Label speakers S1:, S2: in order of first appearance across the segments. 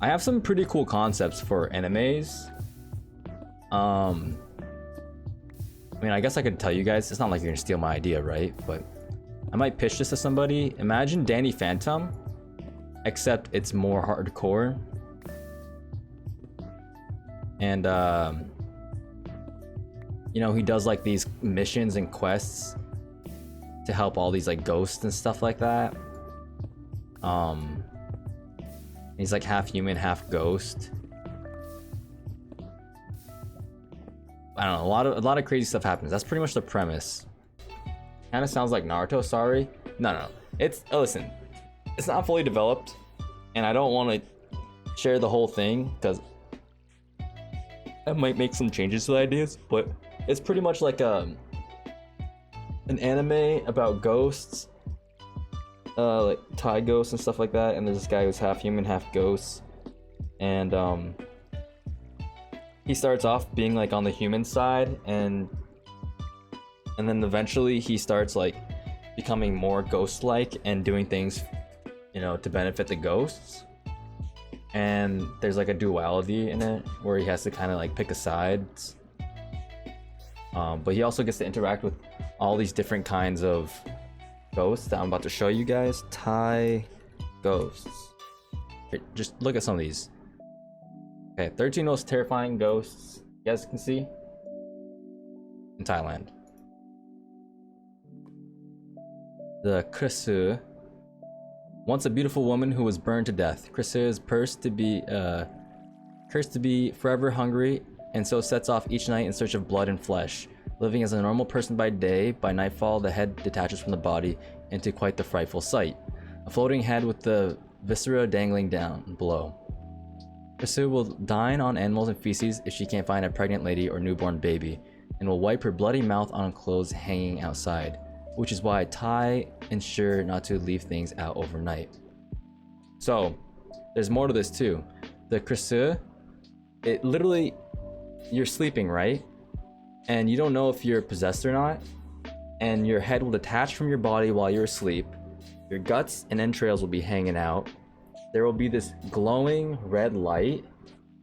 S1: I have some pretty cool concepts for animes. I mean, I guess I could tell you guys. It's not like you're gonna steal my idea, right? But I might pitch this to somebody. Imagine Danny Phantom, except it's more hardcore. And you know, he does like these missions and quests to help all these like ghosts and stuff like that. He's like half human, half ghost. I don't know, a lot of crazy stuff happens. That's pretty much the premise. Kind of sounds like Naruto, sorry. No. It's, oh, listen, it's not fully developed, and I don't want to share the whole thing because I might make some changes to the ideas, but it's pretty much like an anime about ghosts, like Thai ghosts and stuff like that. And there's this guy who's half human, half ghost, and he starts off being like on the human side, and then eventually he starts like becoming more ghost-like and doing things, you know, to benefit the ghosts. And there's like a duality in it where he has to kind of like pick a side. But he also gets to interact with all these different kinds of ghosts that I'm about to show you guys. Thai ghosts. Here, just look at some of these. Okay, 13 most terrifying ghosts you guys can see in Thailand. The Krisu. Once a beautiful woman who was burned to death. Krisu is cursed to be forever hungry, and so sets off each night in search of blood and flesh. Living as a normal person by day, by nightfall the head detaches from the body into quite the frightful sight. A floating head with the viscera dangling down below. Krisu will dine on animals and feces if she can't find a pregnant lady or newborn baby, and will wipe her bloody mouth on clothes hanging outside, which is why Thai ensure not to leave things out overnight. So, there's more to this too. The Krisu, it literally, you're sleeping, right? And you don't know if you're possessed or not, and your head will detach from your body while you're asleep. Your guts and entrails will be hanging out. There will be this glowing red light,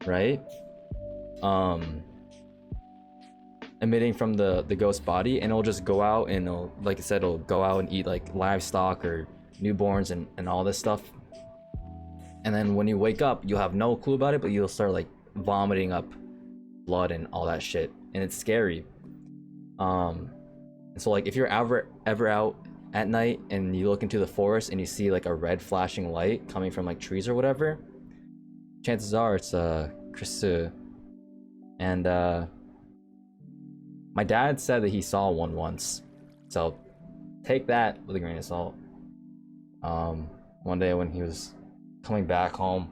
S1: right? Emitting from the ghost body, and it'll just go out, and it'll, like I said, it'll go out and eat like livestock or newborns and all this stuff. And then when you wake up, you'll have no clue about it, but you'll start like vomiting up blood and all that shit, and it's scary. And so like if you're ever out at night and you look into the forest and you see like a red flashing light coming from like trees or whatever, chances are it's Krisu. And my dad said that he saw one once, so take that with a grain of salt. One day when he was coming back home,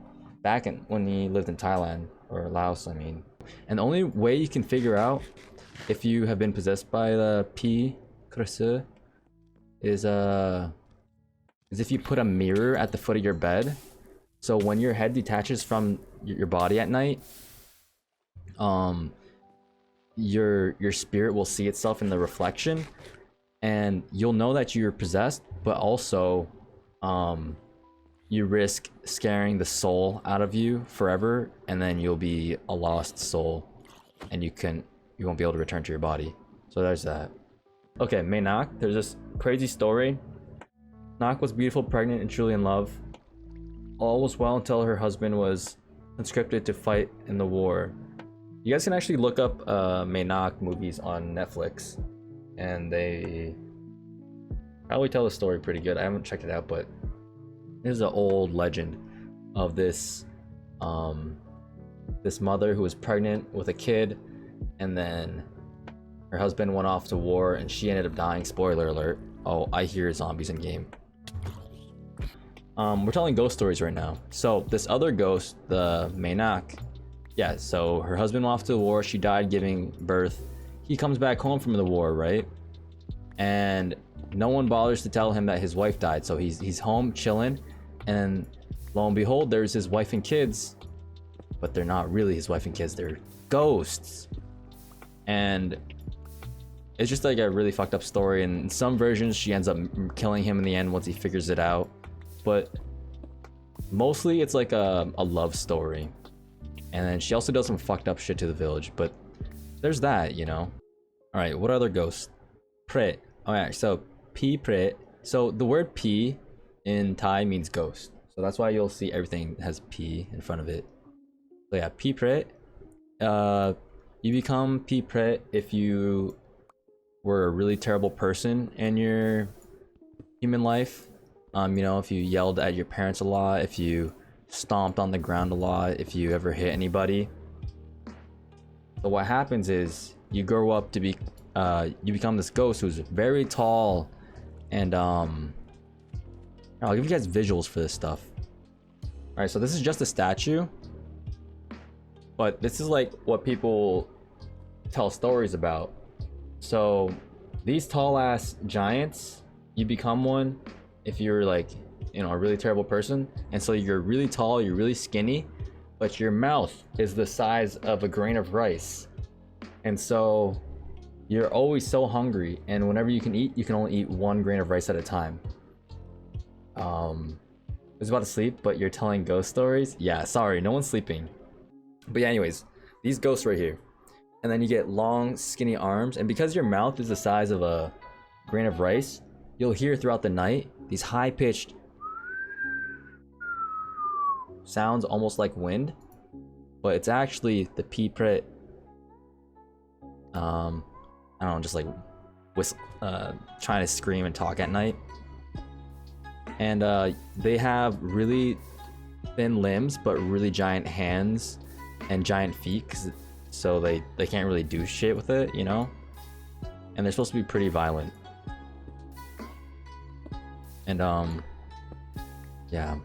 S1: when he lived in Thailand, or Laos, I mean. And the only way you can figure out if you have been possessed by the P Krisu is if you put a mirror at the foot of your bed. So when your head detaches from your body at night, your spirit will see itself in the reflection, and you'll know that you're possessed, but also you risk scaring the soul out of you forever, and then you'll be a lost soul, and you won't be able to return to your body. So there's that. Okay, May Nak, there's this crazy story. Nak was beautiful, pregnant, and truly in love. All was well until her husband was conscripted to fight in the war. You guys can actually look up May Nak movies on Netflix, and they probably tell the story pretty good. I haven't checked it out, but there's an old legend of this this mother who was pregnant with a kid, and then her husband went off to war and she ended up dying. Spoiler alert. Oh, I hear zombies in game. We're telling ghost stories right now. So this other ghost, the May Nak, yeah, so her husband went off to the war, she died giving birth. He comes back home from the war, right? And no one bothers to tell him that his wife died. So he's home chilling, and lo and behold, there's his wife and kids, but they're not really his wife and kids, they're ghosts. And it's just like a really fucked up story, and in some versions she ends up killing him in the end once he figures it out. But Mostly it's like a love story. And then she also does some fucked up shit to the village, but there's that, you know. Alright, what other ghosts? Pre. Alright, so P pre. So the word P in Thai means ghost. So that's why you'll see everything has P in front of it. So yeah, P pre. You become P pre if you were a really terrible person in your human life. You know, if you yelled at your parents a lot, if you stomped on the ground a lot, if you ever hit anybody. So what happens is you grow up to be you become this ghost who's very tall, and I'll give you guys visuals for this stuff. All right, so this is just a statue, but this is like what people tell stories about. So these tall ass giants, you become one if you're like, you know, a really terrible person. And so you're really tall, you're really skinny, but your mouth is the size of a grain of rice. And so you're always so hungry, and whenever you can eat, you can only eat one grain of rice at a time. I was about to sleep, but you're telling ghost stories? Yeah, sorry, no one's sleeping. But yeah, anyways, these ghosts right here. And then you get long, skinny arms, and because your mouth is the size of a grain of rice, you'll hear throughout the night these high-pitched sounds almost like wind, but it's actually the P-Prit, I don't know, just like whistle, trying to scream and talk at night. And they have really thin limbs, but really giant hands and giant feet, so they can't really do shit with it, you know? And they're supposed to be pretty violent. And yeah,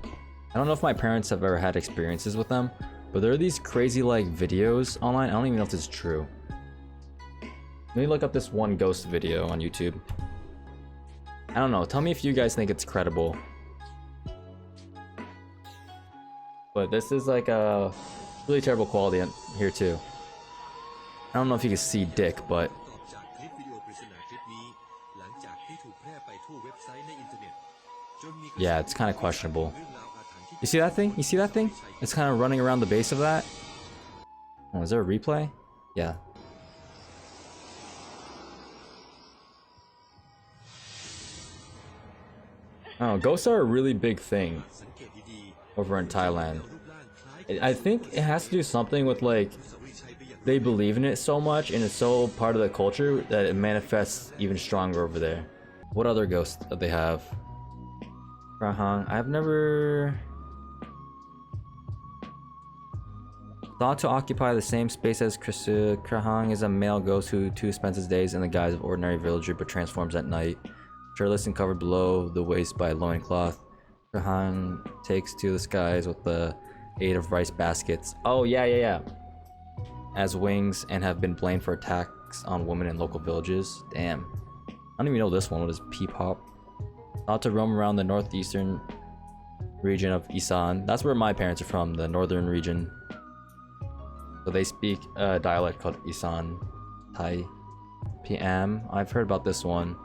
S1: I don't know if my parents have ever had experiences with them, but there are these crazy like videos online. I don't even know if this is true. Let me look up this one ghost video on YouTube. I don't know, tell me if you guys think it's credible. But this is like a really terrible quality here too. I don't know if you can see dick, but yeah, it's kind of questionable. You see that thing? You see that thing? It's kind of running around the base of that. Oh, is there a replay? Yeah. Oh, ghosts are a really big thing over in Thailand. I think it has to do something with like they believe in it so much and it's so part of the culture that it manifests even stronger over there. What other ghosts that they have? Krahang. I've never thought to occupy the same space as Krahang is a male ghost who too spends his days in the guise of ordinary villager but transforms at night. Shirtless and covered below the waist by a loincloth, Krahang takes to the skies with the aid of rice baskets. Oh yeah. As wings, and have been blamed for attacks on women in local villages. Damn. I don't even know this one. What is Peepop? Thought to roam around the northeastern region of Isan. That's where my parents are from, the northern region. So they speak a dialect called Isan Thai. PM. I've heard about this one.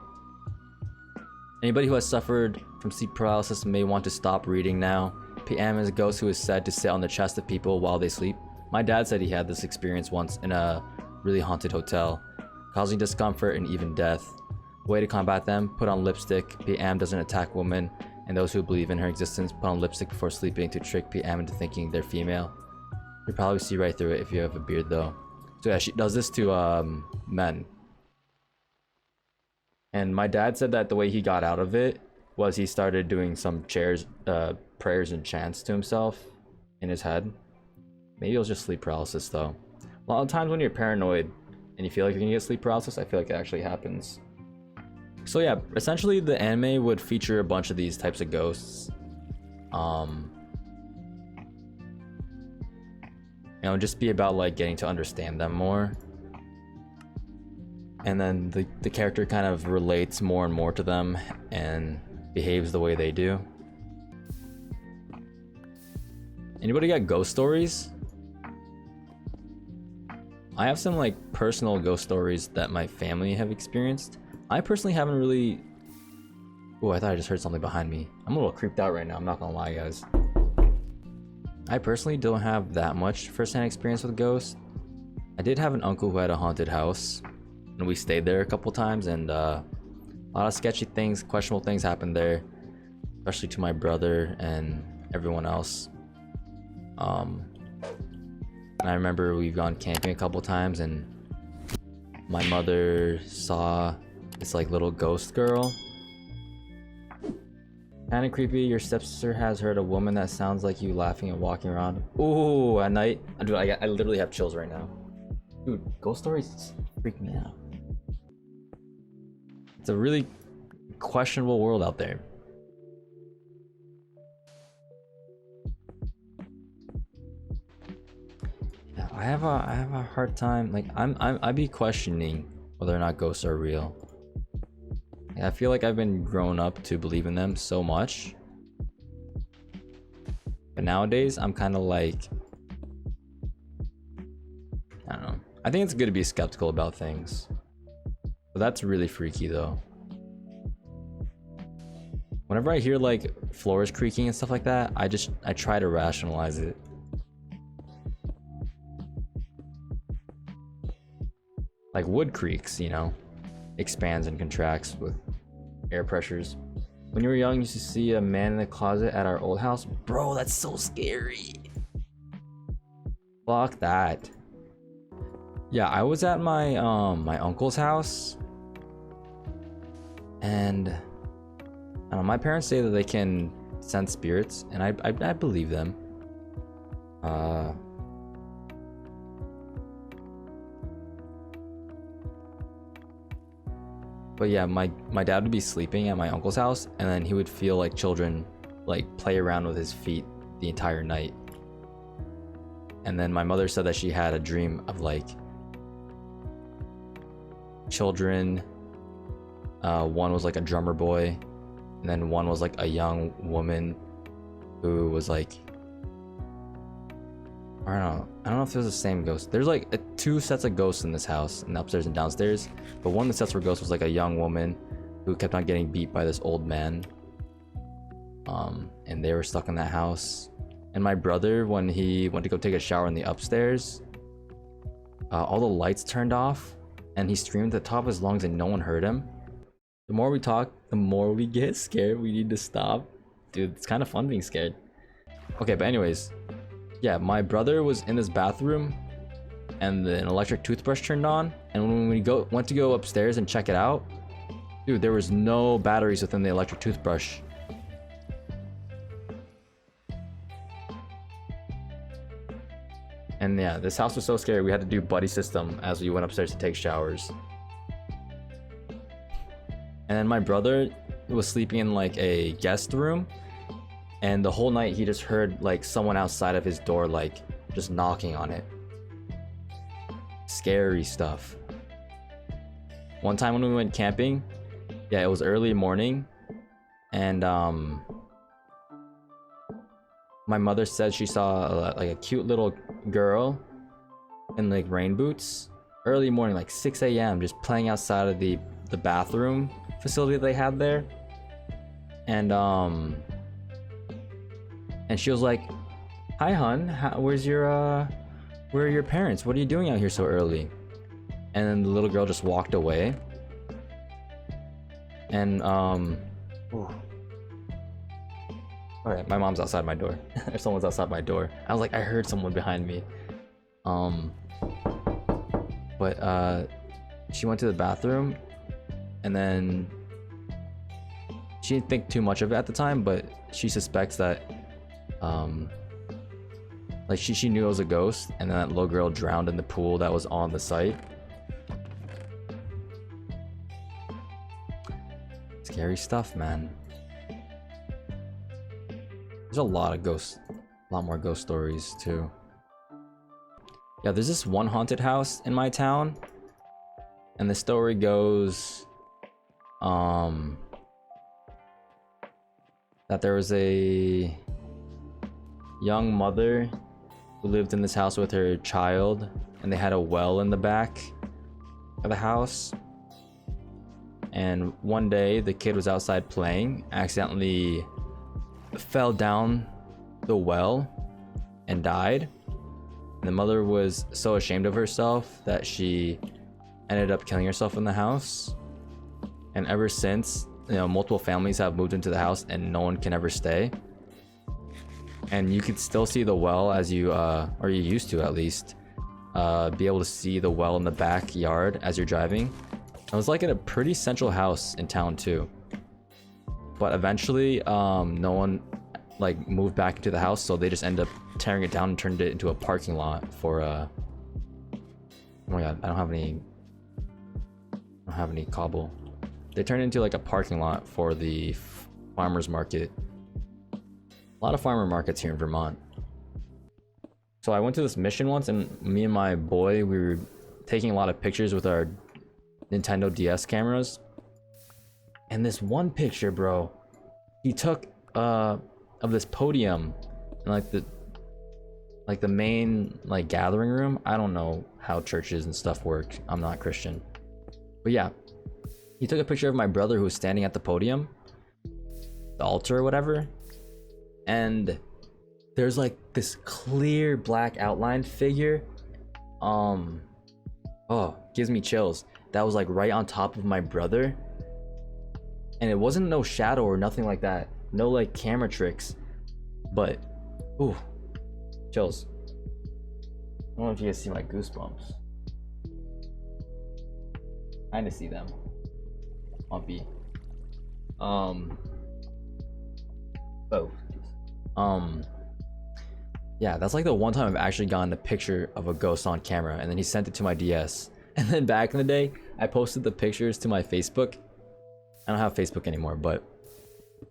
S1: Anybody who has suffered from sleep paralysis may want to stop reading now. PM is a ghost who is said to sit on the chest of people while they sleep. My dad said he had this experience once in a really haunted hotel, causing discomfort and even death. Way to combat them: put on lipstick. PM doesn't attack women, and those who believe in her existence put on lipstick before sleeping to trick PM into thinking they're female. You probably see right through it if you have a beard though. So yeah, she does this to men. And my dad said that the way he got out of it was he started doing some prayers and chants to himself in his head. Maybe it was just sleep paralysis though. A lot of times when you're paranoid and you feel like you're gonna get sleep paralysis, I feel like it actually happens. So yeah, essentially the anime would feature a bunch of these types of ghosts. You know, just be about like getting to understand them more. And then the character kind of relates more and more to them and behaves the way they do. Anybody got ghost stories? I have some like personal ghost stories that my family have experienced. I personally haven't really... Oh, I thought I just heard something behind me. I'm a little creeped out right now, I'm not gonna lie, guys. I personally don't have that much first-hand experience with ghosts. I did have an uncle who had a haunted house, and we stayed there a couple times, and a lot of sketchy things, questionable things happened there, especially to my brother and everyone else. And I remember we've gone camping a couple times, and my mother saw this like little ghost girl. Kinda creepy. Your stepsister has heard a woman that sounds like you laughing and walking around. Ooh, at night. Dude, I literally have chills right now. Dude, ghost stories freak me out. It's a really questionable world out there. Yeah, I have a hard time. Like I'd be questioning whether or not ghosts are real. I feel like I've been grown up to believe in them so much, but nowadays I'm kind of like, I don't know. I think it's good to be skeptical about things, but that's really freaky though. Whenever I hear like floors creaking and stuff like that, I try to rationalize it. Like wood creaks, you know, expands and contracts with air pressures. When you were young, you used to see a man in the closet at our old house. Bro, that's so scary. Fuck that. Yeah, I was at my my uncle's house, and I don't know, my parents say that they can sense spirits, and I believe them. But yeah, my dad would be sleeping at my uncle's house, and then he would feel like children like play around with his feet the entire night. And then my mother said that she had a dream of like children. One was like a drummer boy, and then one was like a young woman who was like, I don't know if it was the same ghost. There's like two sets of ghosts in this house, in the upstairs and downstairs. But one of the sets where ghosts was like a young woman who kept on getting beat by this old man. And they were stuck in that house. And my brother, when he went to go take a shower in the upstairs, all the lights turned off, and he screamed at the top of his lungs, and no one heard him. The more we talk, the more we get scared. We need to stop. Dude, it's kind of fun being scared. Okay, but anyways. Yeah, my brother was in his bathroom, and an electric toothbrush turned on, and when we went to go upstairs and check it out, dude, there was no batteries within the electric toothbrush. And yeah, this house was so scary, we had to do buddy system as we went upstairs to take showers. And then my brother was sleeping in like a guest room, and the whole night he just heard like someone outside of his door, like just knocking on it. Scary stuff. One time when we went camping, yeah, it was early morning, and my mother said she saw like a cute little girl in like rain boots early morning, like 6 a.m. just playing outside of the bathroom facility they had there. And she was like, "Hi, hun. Where are your parents? What are you doing out here so early?" And then the little girl just walked away. And alright, my mom's outside my door. If someone's outside my door, I was like, I heard someone behind me. But she went to the bathroom, and then she didn't think too much of it at the time, but she suspects that like she knew it was a ghost, and then that little girl drowned in the pool that was on the site. Scary stuff, man. There's a lot of ghosts, a lot more ghost stories too. Yeah, there's this one haunted house in my town, and the story goes that there was a young mother who lived in this house with her child, and they had a well in the back of the house. And one day the kid was outside playing, accidentally fell down the well, and died. And the mother was so ashamed of herself that she ended up killing herself in the house. And ever since, you know, multiple families have moved into the house and no one can ever stay. And you can still see the well as you, or you used to at least, be able to see the well in the backyard as you're driving. It was like in a pretty central house in town too. But eventually, no one like moved back into the house, so they just ended up tearing it down and turned it into a parking lot for oh my god, I don't have any cobble. They turned it into like a parking lot for the farmers market. A lot of farmer markets here in Vermont. So I went to this mission once, and me and my boy, we were taking a lot of pictures with our Nintendo DS cameras. And this one picture, bro, he took of this podium and like the main like gathering room. I don't know how churches and stuff work. I'm not Christian. But yeah, he took a picture of my brother who was standing at the podium, the altar or whatever. And there's like this clear black outline figure. Oh, gives me chills. That was like right on top of my brother. And it wasn't no shadow or nothing like that. No like camera tricks. But, ooh, chills. I don't know if you guys see my goosebumps. Kinda see them. Bumpy. Yeah, that's like the one time I've actually gotten a picture of a ghost on camera, and then he sent it to my DS. And then back in the day, I posted the pictures to my Facebook. I don't have Facebook anymore, but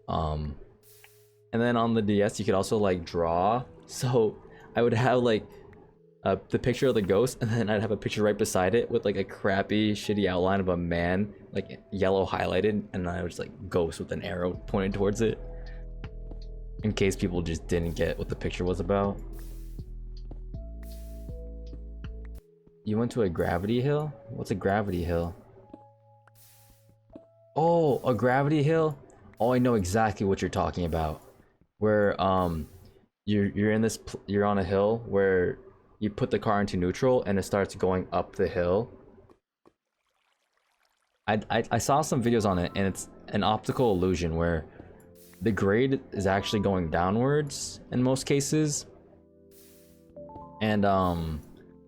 S1: and then on the DS you could also like draw. So I would have like the picture of the ghost, and then I'd have a picture right beside it with like a crappy shitty outline of a man, like yellow highlighted, and then I was like ghost with an arrow pointed towards it, in case people just didn't get what the picture was about. You went to a gravity hill? What's a gravity hill? Oh, a gravity hill? Oh, I know exactly what you're talking about. Where you're in this you're on a hill where you put the car into neutral and it starts going up the hill. I saw some videos on it, and it's an optical illusion where the grade is actually going downwards in most cases. And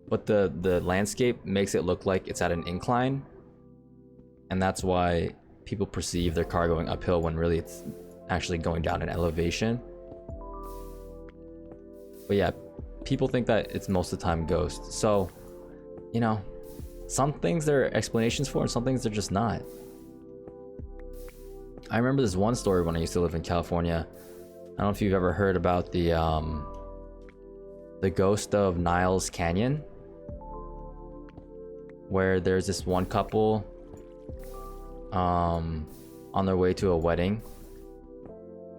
S1: but the landscape makes it look like it's at an incline. And that's why people perceive their car going uphill when really it's actually going down in elevation. But yeah, people think that it's most of the time ghosts. So, you know, some things there are explanations for and some things they're just not. I remember this one story when I used to live in California. I don't know if you've ever heard about the ghost of Niles Canyon, where there's this one couple on their way to a wedding,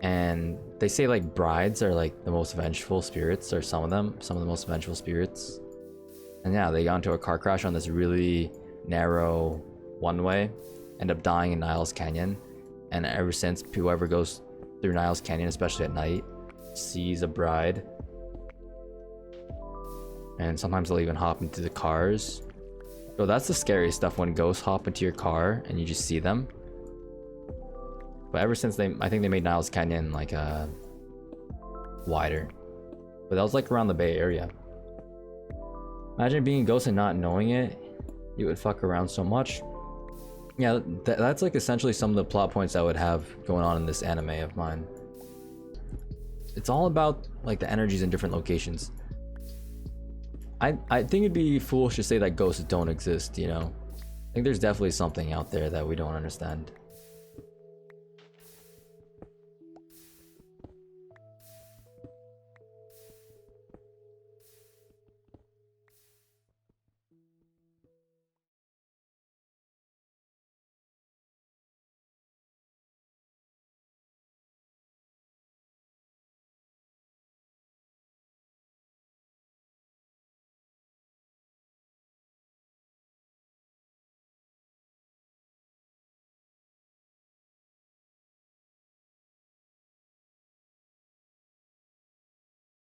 S1: and they say like brides are like the most vengeful spirits, or some of the most vengeful spirits. And yeah, they got into a car crash on this really narrow one way, end up dying in Niles Canyon. And ever since, whoever goes through Niles Canyon, especially at night, sees a bride. And sometimes they'll even hop into the cars. Bro, that's the scariest stuff, when ghosts hop into your car and you just see them. But ever since I think they made Niles Canyon like wider. But that was like around the Bay Area. Imagine being a ghost and not knowing it. You would fuck around so much. Yeah, that's like essentially some of the plot points I would have going on in this anime of mine. It's all about like the energies in different locations. I think it'd be foolish to say that ghosts don't exist, you know? I think there's definitely something out there that we don't understand.